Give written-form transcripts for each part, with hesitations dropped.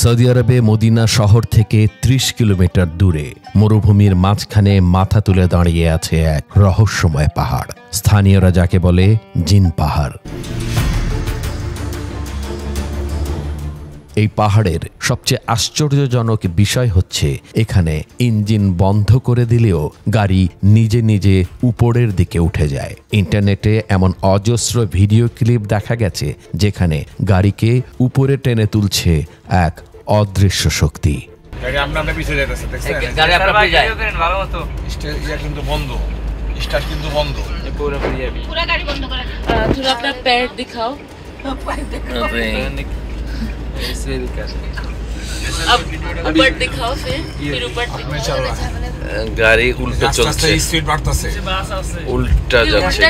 Saudi আরবে Medina শহর থেকে ৩০ কিলোমিটার দূরে মরুভূমির মাঝখানে মাথা তুলে দাঁড়িয়ে আছে এক রহস্যময় পাহাড়। স্থানীয়রা যাকে বলে জিন পাহাড়। এই পাহাড়ের সবচেয়ে আশ্চর্যজনক বিষয় হচ্ছে এখানে ইঞ্জিন বন্ধ করে দিলেও গাড়ি নিজে নিজে উপরের দিকে উঠে যায়। ইন্টারনেটে এমন অজস্র ভিডিও ক্লিপ দেখা গেছে যেখানে গাড়িকে উপরে টেনে তুলছে এক অদৃশ্য শক্তি। গাড়ি উল্টো চলছে, উল্টা যাচ্ছে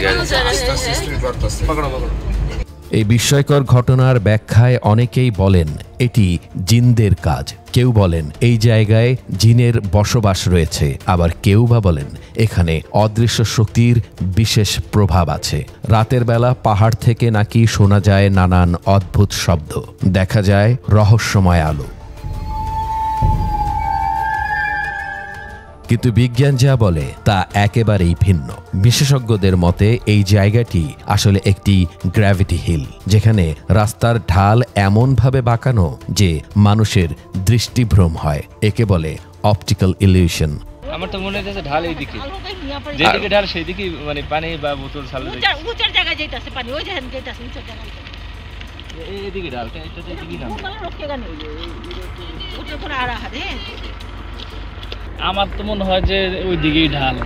এই বিস্ময়কর ঘটনার ব্যাখ্যায় অনেকেই বলেন এটি জিনদের কাজ, কেউ বলেন এই জায়গায় জিনের বসবাস রয়েছে, আবার কেউ বা বলেন এখানে অদৃশ্য শক্তির বিশেষ প্রভাব আছে। রাতের বেলা পাহাড় থেকে নাকি শোনা যায় নানান অদ্ভুত শব্দ, দেখা যায় রহস্যময় আলো। কিন্তু বিজ্ঞান যা বলে তা একেবারেই ভিন্ন। বিশেষজ্ঞদের মতে এই জায়গাটি আসলে একটি গ্র্যাভিটি হিল, যেখানে রাস্তার ঢাল এমনভাবে বাঁকানো যে মানুষের দৃষ্টিভ্রম হয়। একে বলে অপটিক্যাল ইলিউশন। আমার তো মনে হচ্ছে ঢাল এইদিকে, যেদিকে ঢাল সেই দিকে মানে পানি বা বোতল ছাড়লে উঁচার জায়গায় যাইতাছে পানি, ওই যেখানে যাইতাছে উঁচার জায়গায় এইদিকে ঢাল, এটা দেখি না ওটা করে আর হারে। আমার তো মনে হয় যে ওই দিকেই ঢাল,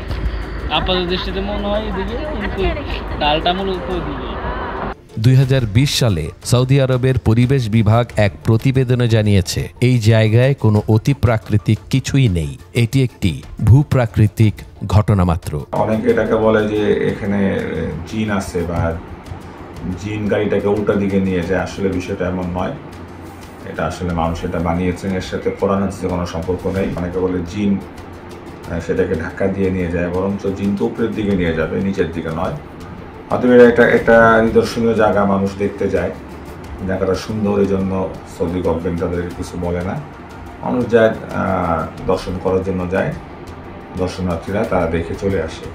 আপাতত দৃষ্টিতে মনে হয় এদিকে, কিন্তু ঢালটা মূলত ওই দিকে। ২০২০ সালে সৌদি আরবের পরিবেশ বিভাগ এক প্রতিবেদনে জানিয়েছে এই জায়গায় কোনো অতিপ্রাকৃতিক কিছুই নেই, এটি একটি ভূপ্রাকৃতিক ঘটনা মাত্র। অনেকে এটাকে বলে যে এখানে জিন আছে বা জিন গাড়িটাকে উল্টা দিকে নিয়ে যায়। আসলে বিষয়টা এমন নয়, এটা আসলে মানুষ এটা বানিয়েছেন, এর সাথে কোরআন হাদিসের কোনো সম্পর্ক নেই। অনেকে বলে জিন সেটাকে ধাক্কা দিয়ে নিয়ে যায়, বরঞ্চ জিন তো উপরের দিকে নিয়ে যাবে, নিচের দিকে নয়। অতএব এটা একটা নিদর্শনীয় জায়গা, মানুষ দেখতে যায়, জায়গাটা সুন্দর, এই জন্য সৌদি গভর্নমেন্ট তাদের কিছু বলে না। মানুষ যায়, দর্শন করার জন্য যায়, দর্শনার্থীরা তারা দেখে চলে আসে।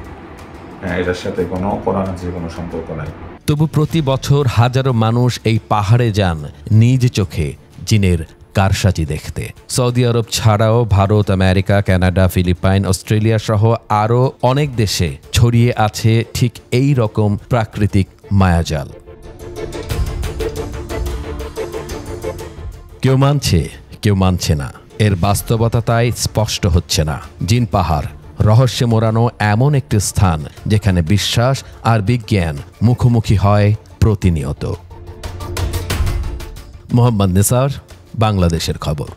এটার সাথে কোনো কোরআন হাদিসের কোনো সম্পর্ক নাই। তবু প্রতি বছর হাজারো মানুষ এই পাহাড়ে যান নিজ চোখে জিনের কারসাজি দেখতে। সৌদি আরব ছাড়াও Bharat, America, Canada, Philippine, Australia সহ আরও অনেক দেশে ছড়িয়ে আছে ঠিক এই রকম প্রাকৃতিক মায়াজাল। কেউ মানছে, কেউ মানছে না, এর বাস্তবতা তাই স্পষ্ট হচ্ছে না। জিন পাহাড় রহস্যে মোড়ানো এমন একটি স্থান যেখানে বিশ্বাস আর বিজ্ঞান মুখোমুখি হয় প্রতিনিয়ত। মোহাম্মদ নিসার, বাংলাদেশের খবর।